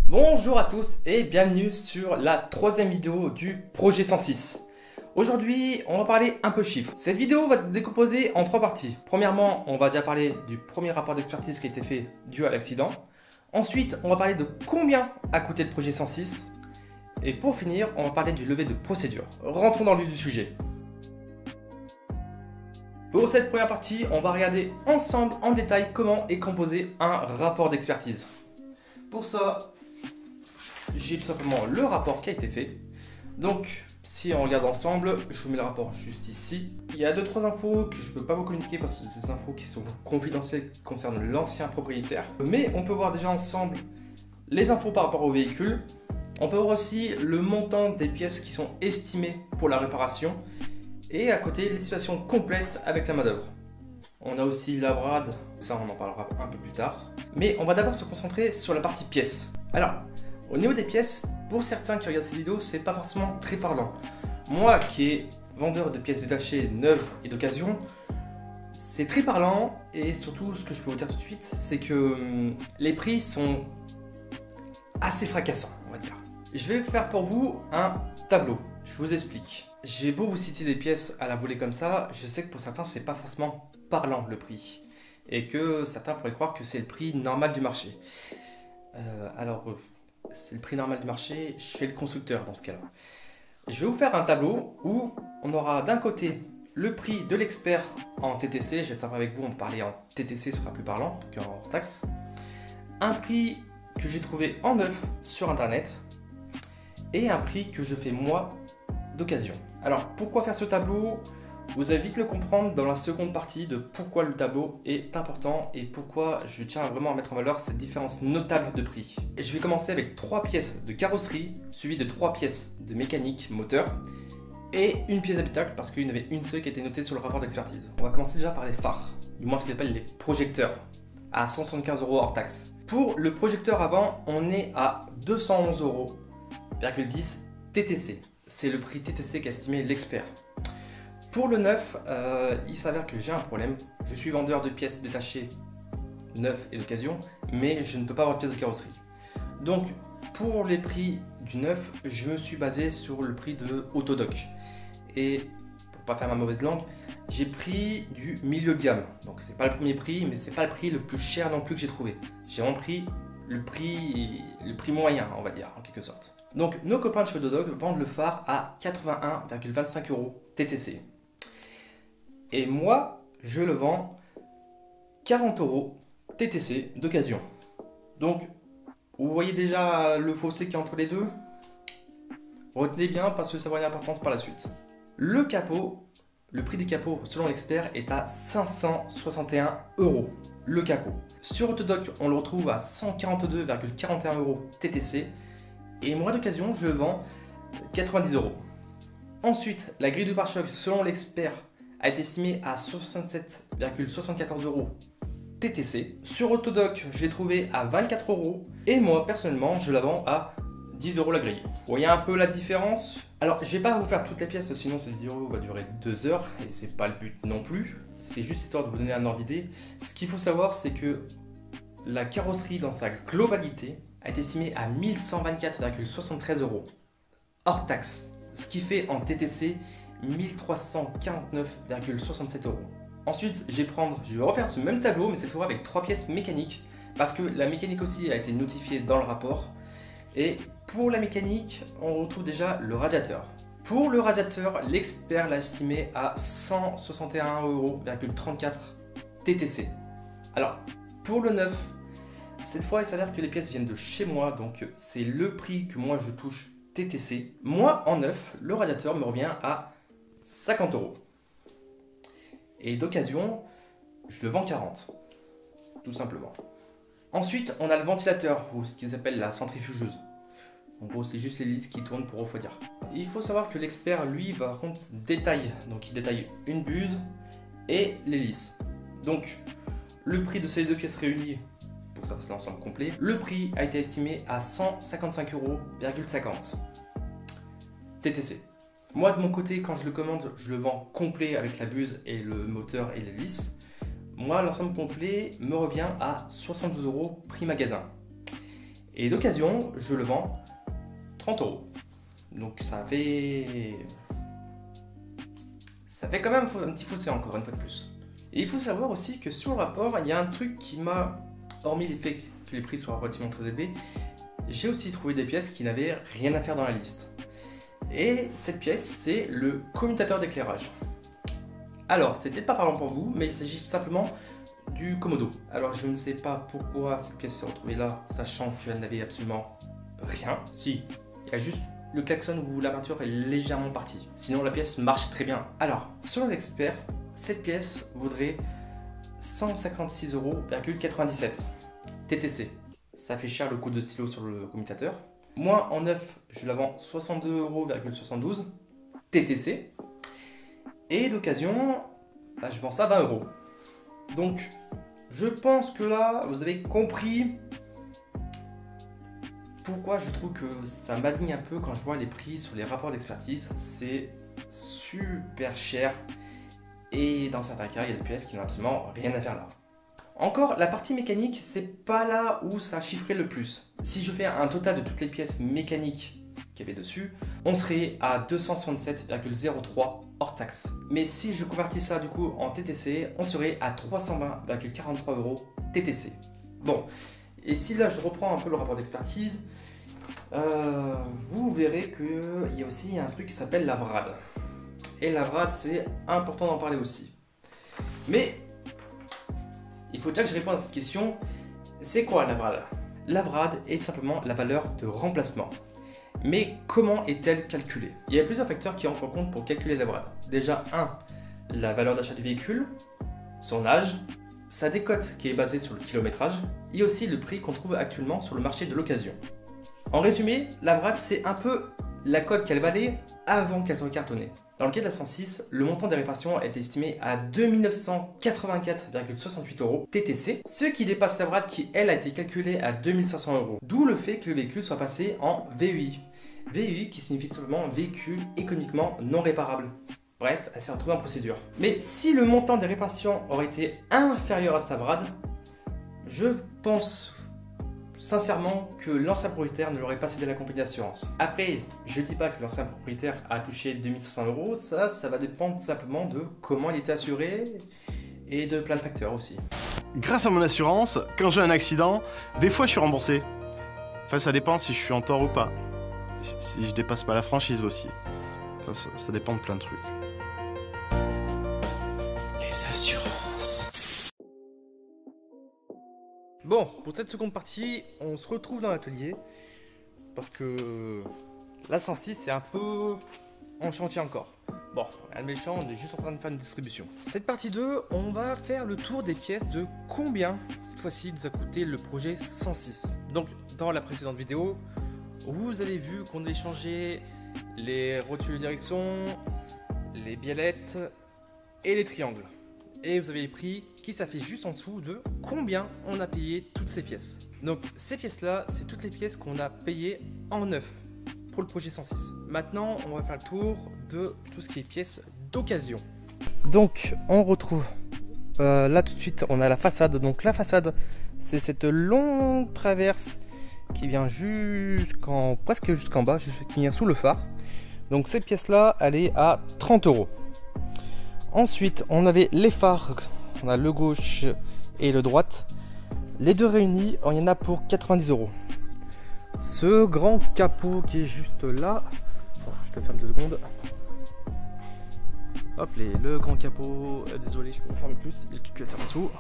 Bonjour à tous et bienvenue sur la troisième vidéo du projet 106. Aujourd'hui, on va parler un peu chiffres. Cette vidéo va être décomposée en trois parties. Premièrement, on va déjà parler du premier rapport d'expertise qui a été fait dû à l'accident. Ensuite, on va parler de combien a coûté le projet 106. Et pour finir, on va parler du levé de procédure. Rentrons dans le vif du sujet. Pour cette première partie, on va regarder ensemble en détail comment est composé un rapport d'expertise. Pour ça, j'ai tout simplement le rapport qui a été fait. Donc, si on regarde ensemble, je vous mets le rapport juste ici. Il y a 2-3 infos que je ne peux pas vous communiquer parce que c'est des infos qui sont confidentielles qui concernent l'ancien propriétaire. Mais on peut voir déjà ensemble les infos par rapport au véhicule. On peut voir aussi le montant des pièces qui sont estimées pour la réparation. Et à côté, l'estimation complète avec la main-d'œuvre. On a aussi la brade, ça on en parlera un peu plus tard. Mais on va d'abord se concentrer sur la partie pièces. Alors, au niveau des pièces, pour certains qui regardent cette vidéo, c'est pas forcément très parlant. Moi qui est vendeur de pièces détachées neuves et d'occasion, c'est très parlant et surtout ce que je peux vous dire tout de suite, c'est que les prix sont assez fracassants, on va dire. Je vais faire pour vous un tableau, je vous explique. Je vais beau vous citer des pièces à la volée comme ça, je sais que pour certains c'est pas forcément parlant le prix et que certains pourraient croire que c'est le prix normal du marché. C'est le prix normal du marché chez le constructeur dans ce cas-là. Je vais vous faire un tableau où on aura d'un côté le prix de l'expert en TTC, je vais être sympa avec vous, on va parler en TTC, ce sera plus parlant qu'en hors taxe. Un prix que j'ai trouvé en neuf sur internet et un prix que je fais moi d'occasion. Alors pourquoi faire ce tableau? Vous allez vite le comprendre dans la seconde partie de pourquoi le tableau est important et pourquoi je tiens vraiment à mettre en valeur cette différence notable de prix. Et je vais commencer avec 3 pièces de carrosserie, suivies de 3 pièces de mécanique moteur et une pièce d'habitacle parce qu'il y en avait une seule qui était notée sur le rapport d'expertise. On va commencer déjà par les phares, du moins ce qu'on appelle les projecteurs, à 175 € hors taxe. Pour le projecteur avant, on est à 211,10 € TTC. C'est le prix TTC qu'a estimé l'expert. Pour le neuf, il s'avère que j'ai un problème. Je suis vendeur de pièces détachées neuves et d'occasion, mais je ne peux pas avoir de pièces de carrosserie. Donc, pour les prix du neuf, je me suis basé sur le prix de Autodoc. Et pour pas faire ma mauvaise langue, j'ai pris du milieu de gamme. Donc, c'est pas le premier prix, mais c'est pas le prix le plus cher non plus que j'ai trouvé. J'ai vraiment pris le prix moyen, on va dire, en quelque sorte. Donc, nos copains de chez Autodoc vendent le phare à 81,25 € TTC. Et moi, je le vends 40 € TTC d'occasion. Donc, vous voyez déjà le fossé qui est entre les deux? Retenez bien parce que ça va avoir une importance par la suite. Le capot, le prix du capot selon l'expert est à 561 €. Le capot. Sur Autodoc, on le retrouve à 142,41 € TTC. Et moi d'occasion, je le vends 90 €. Ensuite, la grille de pare-choc selon l'expert a été estimé à 67,74 € TTC. Sur Autodoc, je l'ai trouvé à 24 € et moi personnellement, je la vends à 10 € la grille. Vous voyez un peu la différence? Alors, je vais pas vous faire toutes les pièces, sinon cette vidéo va durer 2 heures et c'est pas le but non plus. C'était juste histoire de vous donner un ordre d'idée. Ce qu'il faut savoir, c'est que la carrosserie dans sa globalité a été estimée à 1124,73 € hors taxe, ce qui fait en TTC 1349,67 €. Ensuite, je vais refaire ce même tableau, mais cette fois avec 3 pièces mécaniques, parce que la mécanique aussi a été notifiée dans le rapport. Et pour la mécanique, on retrouve déjà le radiateur. Pour le radiateur, l'expert l'a estimé à 161,34 € TTC. Alors, pour le neuf, cette fois, il s'avère que les pièces viennent de chez moi, donc c'est le prix que moi je touche TTC. Moi, en neuf, le radiateur me revient à 50 €. Et d'occasion, je le vends 40 €, tout simplement. Ensuite, on a le ventilateur, ou ce qu'ils appellent la centrifugeuse. En gros, c'est juste l'hélice qui tourne pour refroidir. Il faut savoir que l'expert, lui, par contre, détaille. Donc, il détaille une buse et l'hélice. Donc, le prix de ces deux pièces réunies, pour que ça fasse l'ensemble complet, le prix a été estimé à 155,50 € TTC. Moi, de mon côté, quand je le commande, je le vends complet avec la buse et le moteur et l'hélice. Moi, l'ensemble complet me revient à 72 € prix magasin. Et d'occasion, je le vends 30 €. Donc ça fait quand même un petit fossé encore une fois de plus. Et il faut savoir aussi que sur le rapport, il y a un truc qui m'a, hormis l'effet que les prix soient relativement très élevés, j'ai aussi trouvé des pièces qui n'avaient rien à faire dans la liste. Et cette pièce, c'est le commutateur d'éclairage. Alors, c'est peut-être pas parlant pour vous, mais il s'agit tout simplement du Commodo. Alors, je ne sais pas pourquoi cette pièce s'est retrouvée là, sachant qu'elle n'avait absolument rien. Si, il y a juste le klaxon où la peinture est légèrement partie. Sinon, la pièce marche très bien. Alors, selon l'expert, cette pièce vaudrait 156,97 € TTC. Ça fait cher le coût de stylo sur le commutateur. Moi, en neuf, je la vends 62,72 € TTC. Et d'occasion, je vends ça à 20 €. Donc, je pense que là, vous avez compris pourquoi je trouve que ça m'aligne un peu quand je vois les prix sur les rapports d'expertise. C'est super cher. Et dans certains cas, il y a des pièces qui n'ont absolument rien à faire là. Encore, la partie mécanique, c'est pas là où ça chiffrait le plus. Si je fais un total de toutes les pièces mécaniques qu'il y avait dessus, on serait à 267,03 hors taxe. Mais si je convertis ça du coup en TTC, on serait à 320,43 € TTC. Bon, et si là je reprends un peu le rapport d'expertise, vous verrez qu'il y a aussi un truc qui s'appelle la VRAD. Et la VRAD, c'est important d'en parler aussi. Mais il faut déjà que je réponde à cette question. C'est quoi la VRAD? La VRAD est simplement la valeur de remplacement. Mais comment est-elle calculée? Il y a plusieurs facteurs qui entrent en compte pour calculer la VRAD. Déjà, la valeur d'achat du véhicule, son âge, sa décote qui est basée sur le kilométrage, et aussi le prix qu'on trouve actuellement sur le marché de l'occasion. En résumé, la VRAD, c'est un peu la cote qu'elle valait avant qu'elle soit cartonnée. Dans le cas de la 106, le montant des réparations est estimé à 2 984,68 € TTC, ce qui dépasse la VRAD qui, elle, a été calculée à 2 500 €. D'où le fait que le véhicule soit passé en VEI. VEI qui signifie simplement véhicule économiquement non réparable. Bref, elle s'est retrouvée en procédure. Mais si le montant des réparations aurait été inférieur à sa VRAD, je pense sincèrement que l'ancien propriétaire ne l'aurait pas cédé à la compagnie d'assurance. Après, je ne dis pas que l'ancien propriétaire a touché 2500 €, ça va dépendre simplement de comment il était assuré et de plein de facteurs aussi. Grâce à mon assurance, quand j'ai un accident, des fois je suis remboursé. Enfin, ça dépend si je suis en tort ou pas. Si je dépasse pas la franchise aussi. Enfin, ça dépend de plein de trucs. Les assurances. Bon, pour cette seconde partie, on se retrouve dans l'atelier parce que la 106 c'est un peu en chantier encore. Bon, rien de méchant, on est juste en train de faire une distribution. Cette partie 2, on va faire le tour des pièces de combien cette fois-ci nous a coûté le projet 106. Donc, dans la précédente vidéo, vous avez vu qu'on a échangé les rotules de direction, les biellettes et les triangles. Et vous avez pris qui s'affiche juste en dessous de combien on a payé toutes ces pièces. Donc ces pièces-là, c'est toutes les pièces qu'on a payées en neuf pour le projet 106. Maintenant, on va faire le tour de tout ce qui est pièces d'occasion. Donc on retrouve là tout de suite, on a la façade. Donc la façade, c'est cette longue traverse qui vient presque jusqu'en bas, qui vient sous le phare. Donc cette pièce-là, elle est à 30 €. Ensuite, on avait les phares, on a le gauche et le droite. Les deux réunis, il y en a pour 90 €. Ce grand capot qui est juste là, bon, je te ferme 2 secondes. Hop, le grand capot, désolé, je peux le fermer plus, il y a le calculateur en dessous.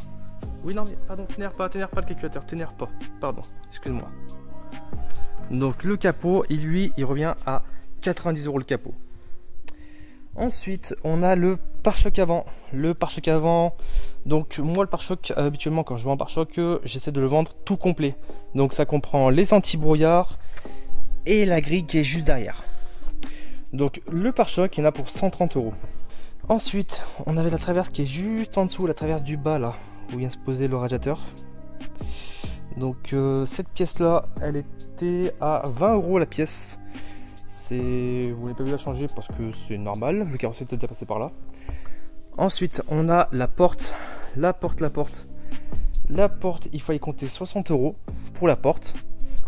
Oui, non, mais pardon, t'énerve pas le calculateur, t'énerve pas, pardon, excuse-moi. Donc le capot, il revient à 90 € le capot. Ensuite, on a le pare-choc avant. Le pare-choc avant, donc moi le pare-choc, habituellement quand je vends un pare-choc, j'essaie de le vendre tout complet. Donc ça comprend les anti-brouillard et la grille qui est juste derrière. Donc le pare-choc, il y en a pour 130 €. Ensuite, on avait la traverse qui est juste en dessous, la traverse du bas là, où vient se poser le radiateur. Donc cette pièce-là, elle était à 20 € la pièce. Vous n'avez pas vu la changer parce que c'est normal, le carrossier était déjà passé par là. Ensuite, on a la porte, La porte, il fallait compter 60 € pour la porte.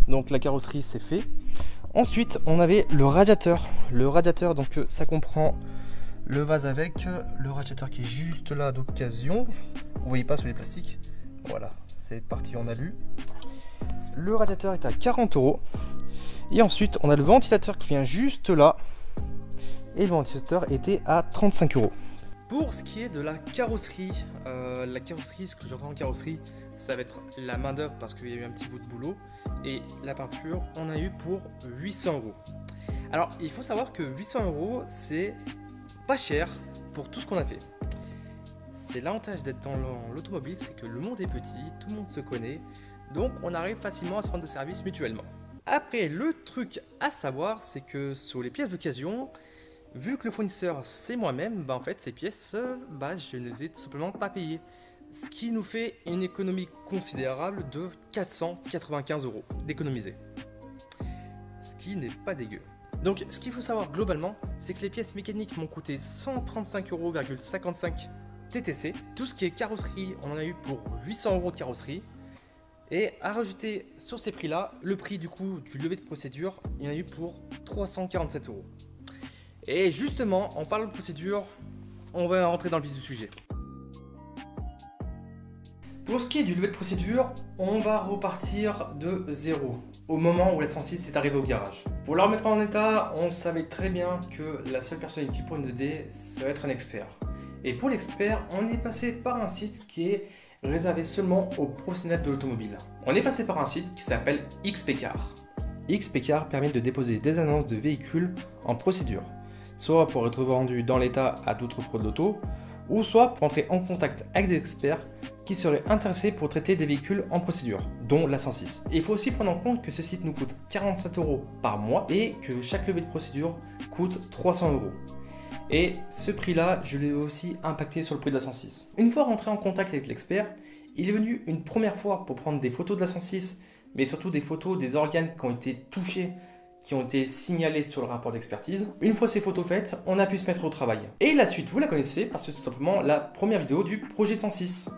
Donc la carrosserie c'est fait. Ensuite on avait le radiateur. Le radiateur, donc ça comprend le vase avec le radiateur qui est juste là d'occasion. Vous voyez pas sur les plastiques. Voilà, c'est parti en alu. Le radiateur est à 40 €. Et ensuite on a le ventilateur qui vient juste là. Et le ventilateur était à 35 €. Pour ce qui est de la carrosserie, ce que j'entends en carrosserie, ça va être la main d'œuvre parce qu'il y a eu un petit bout de boulot. Et la peinture, on a eu pour 800 €. Alors il faut savoir que 800 €, c'est pas cher pour tout ce qu'on a fait. C'est l'avantage d'être dans l'automobile, c'est que le monde est petit, tout le monde se connaît, donc on arrive facilement à se rendre des services mutuellement. Après, le truc à savoir, c'est que sur les pièces d'occasion, vu que le fournisseur c'est moi-même, en fait ces pièces, je ne les ai tout simplement pas payées. Ce qui nous fait une économie considérable de 495 € d'économiser. Ce qui n'est pas dégueu. Donc ce qu'il faut savoir globalement, c'est que les pièces mécaniques m'ont coûté 135,55 € TTC. Tout ce qui est carrosserie, on en a eu pour 800 € de carrosserie. Et à rajouter sur ces prix-là, le prix du coup du levé de procédure, il y en a eu pour 347 €. Et justement, en parlant de procédure, on va rentrer dans le vif du sujet. Pour ce qui est du levé de procédure, on va repartir de zéro, au moment où la 106 est arrivée au garage. Pour la remettre en état, on savait très bien que la seule personne qui pourrait nous aider, ça va être un expert. Et pour l'expert, on est passé par un site qui est réservé seulement aux professionnels de l'automobile. On est passé par un site qui s'appelle XPCar. XPCar permet de déposer des annonces de véhicules en procédure, soit pour être vendu dans l'état à d'autres pros de l'auto, ou soit pour entrer en contact avec des experts qui seraient intéressés pour traiter des véhicules en procédure, dont la 106. Et il faut aussi prendre en compte que ce site nous coûte 47 € par mois et que chaque levée de procédure coûte 300 €. Et ce prix-là, je l'ai aussi impacté sur le prix de la 106. Une fois rentré en contact avec l'expert, il est venu une première fois pour prendre des photos de la 106, mais surtout des photos des organes qui ont été touchés, qui ont été signalés sur le rapport d'expertise. Une fois ces photos faites, on a pu se mettre au travail. Et la suite, vous la connaissez parce que c'est simplement la première vidéo du projet 106.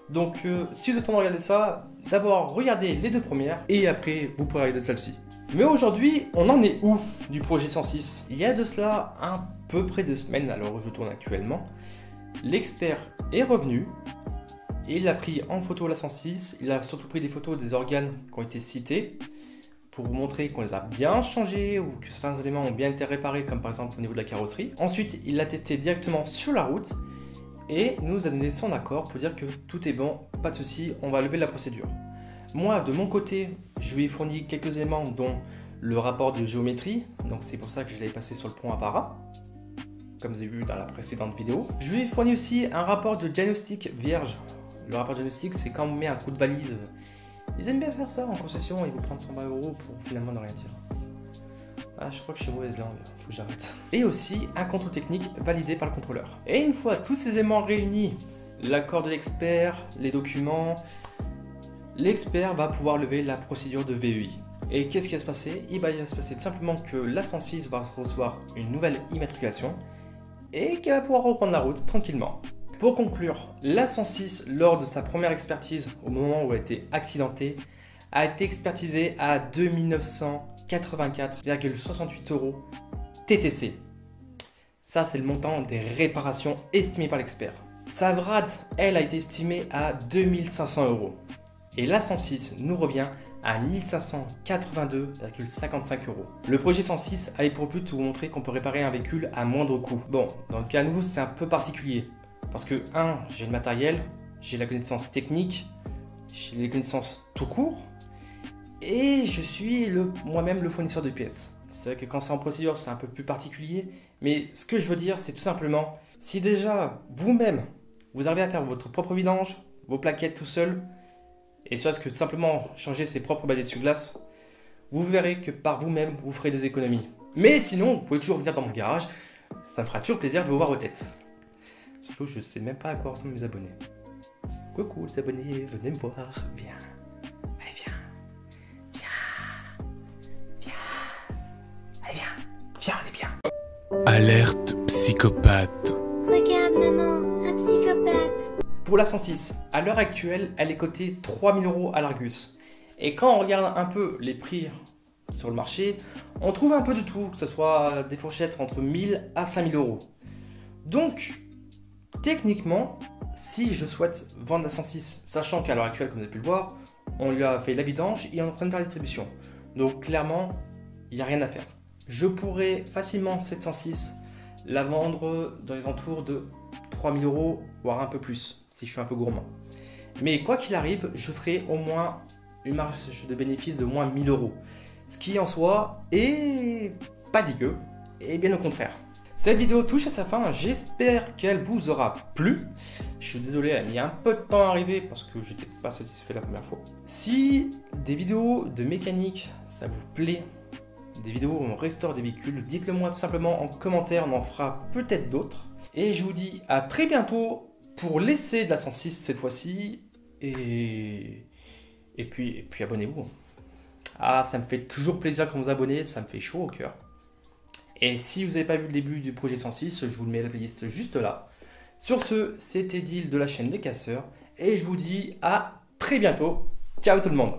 Donc si vous êtes en train de regarder ça, d'abord regardez les deux premières et après vous pourrez regarder celle-ci. Mais aujourd'hui, on en est où du projet 106? Il y a de cela à peu près 2 semaines, alors où je tourne actuellement, l'expert est revenu. Il a pris en photo la 106, il a surtout pris des photos des organes qui ont été cités pour vous montrer qu'on les a bien changés ou que certains éléments ont bien été réparés, comme par exemple au niveau de la carrosserie. Ensuite, il l'a testé directement sur la route et nous a donné son accord pour dire que tout est bon, pas de souci, on va lever la procédure. Moi, de mon côté, je lui ai fourni quelques éléments, dont le rapport de géométrie, donc c'est pour ça que je l'ai passé sur le pont apparat, comme vous avez vu dans la précédente vidéo. Je lui ai fourni aussi un rapport de diagnostic vierge. Le rapport de diagnostic, c'est quand on met un coup de valise. Ils aiment bien faire ça en concession et vous prendre 120 € pour finalement ne rien dire. Ah, je crois que je suis mauvaise langue, faut que j'arrête. Et aussi un contrôle technique validé par le contrôleur. Et une fois tous ces éléments réunis, l'accord de l'expert, les documents, l'expert va pouvoir lever la procédure de VEI. Et qu'est-ce qui va se passer? Il va se passer tout simplement que la 106 va recevoir une nouvelle immatriculation et qu'elle va pouvoir reprendre la route tranquillement. Pour conclure, la 106, lors de sa première expertise, au moment où elle a été accidentée, a été expertisée à 2984,68 € TTC. Ça, c'est le montant des réparations estimées par l'expert. Sa VRAD, elle, a été estimée à 2500 €. Et la 106 nous revient à 1582,55 €. Le projet 106 avait pour but de vous montrer qu'on peut réparer un véhicule à moindre coût. Bon, dans le cas nous, c'est un peu particulier. Parce que, j'ai le matériel, j'ai la connaissance technique, j'ai les connaissances tout court, et je suis moi-même le fournisseur de pièces. C'est vrai que quand c'est en procédure, c'est un peu plus particulier, mais ce que je veux dire, c'est tout simplement, si déjà, vous-même, vous arrivez à faire votre propre vidange, vos plaquettes tout seul, et soit que simplement changer ses propres balais essuie-glace, vous verrez que par vous-même, vous ferez des économies. Mais sinon, vous pouvez toujours venir dans mon garage, ça me fera toujours plaisir de vous voir aux têtes. Surtout, je sais même pas à quoi ressemblent mes abonnés. Coucou les abonnés, venez me voir. Viens. Allez, viens. Viens. Allez, viens. Viens, on est bien. Alerte psychopathe. Regarde maman, un psychopathe. Pour la 106, à l'heure actuelle, elle est cotée 3000 € à l'Argus. Et quand on regarde un peu les prix sur le marché, on trouve un peu de tout, que ce soit des fourchettes entre 1000 à 5000 euros. Donc, techniquement, si je souhaite vendre la 106, sachant qu'à l'heure actuelle, comme vous avez pu le voir, on lui a fait la vidange et on est en train de faire la distribution. Donc clairement, il n'y a rien à faire. Je pourrais facilement cette 106 la vendre dans les entours de 3000 euros, voire un peu plus, si je suis un peu gourmand. Mais quoi qu'il arrive, je ferai au moins une marge de bénéfice de moins 1000 euros. Ce qui en soi est pas dégueu, et bien au contraire. Cette vidéo touche à sa fin, j'espère qu'elle vous aura plu. Je suis désolé, elle a mis un peu de temps à arriver parce que je n'étais pas satisfait la première fois. Si des vidéos de mécanique, ça vous plaît, des vidéos où on restaure des véhicules, dites-le moi tout simplement en commentaire, on en fera peut-être d'autres. Et je vous dis à très bientôt pour l'essai de la 106 cette fois-ci. Et puis abonnez-vous. Ah, ça me fait toujours plaisir quand vous abonnez, ça me fait chaud au cœur. Et si vous n'avez pas vu le début du projet 106, je vous le mets la playlist juste là. Sur ce, c'était Dil de la chaîne des casseurs. Et je vous dis à très bientôt. Ciao tout le monde.